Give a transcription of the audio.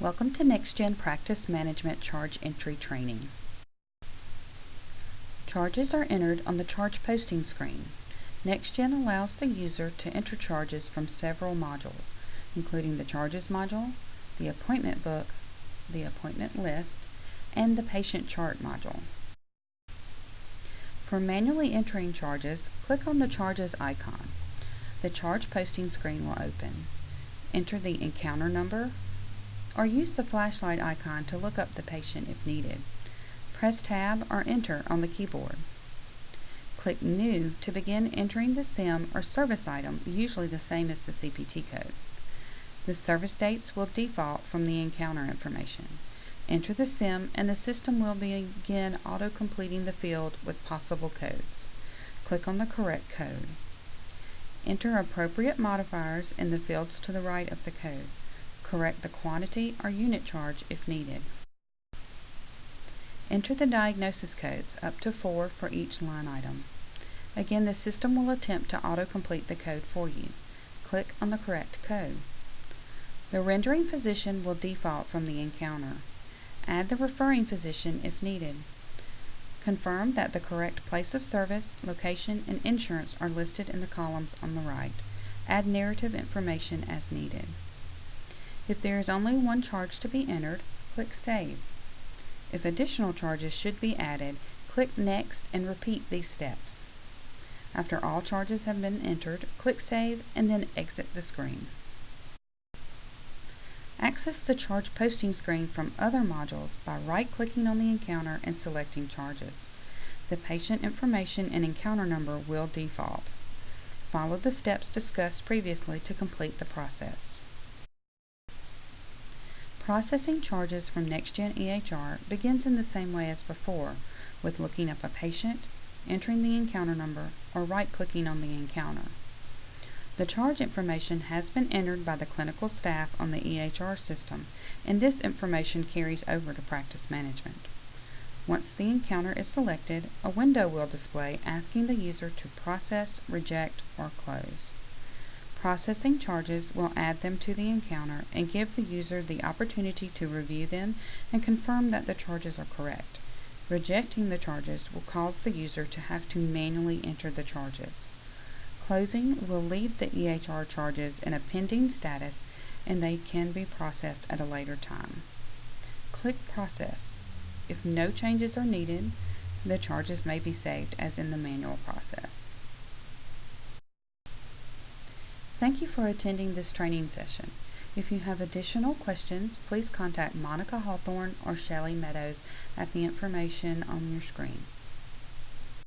Welcome to NextGen Practice Management Charge Entry Training. Charges are entered on the charge posting screen. NextGen allows the user to enter charges from several modules, including the Charges module, the Appointment Book, the Appointment List, and the Patient Chart module. For manually entering charges, click on the Charges icon. The charge posting screen will open. Enter the encounter number, or use the flashlight icon to look up the patient if needed. Press Tab or Enter on the keyboard. Click New to begin entering the SIM or service item, usually the same as the CPT code. The service dates will default from the encounter information. Enter the SIM and the system will begin auto-completing the field with possible codes. Click on the correct code. Enter appropriate modifiers in the fields to the right of the code. Correct the quantity or unit charge if needed. Enter the diagnosis codes, up to 4 for each line item. Again, the system will attempt to auto-complete the code for you. Click on the correct code. The rendering physician will default from the encounter. Add the referring physician if needed. Confirm that the correct place of service, location, and insurance are listed in the columns on the right. Add narrative information as needed. If there is only one charge to be entered, click Save. If additional charges should be added, click Next and repeat these steps. After all charges have been entered, click Save and then exit the screen. Access the charge posting screen from other modules by right-clicking on the encounter and selecting Charges. The patient information and encounter number will default. Follow the steps discussed previously to complete the process. Processing charges from NextGen EHR begins in the same way as before, with looking up a patient, entering the encounter number, or right-clicking on the encounter. The charge information has been entered by the clinical staff on the EHR system, and this information carries over to practice management. Once the encounter is selected, a window will display asking the user to process, reject, or close. Processing charges will add them to the encounter and give the user the opportunity to review them and confirm that the charges are correct. Rejecting the charges will cause the user to have to manually enter the charges. Closing will leave the EHR charges in a pending status and they can be processed at a later time. Click Process. If no changes are needed, the charges may be saved as in the manual process. Thank you for attending this training session. If you have additional questions, please contact Monica Hawthorne or Shelley Meadows at the information on your screen.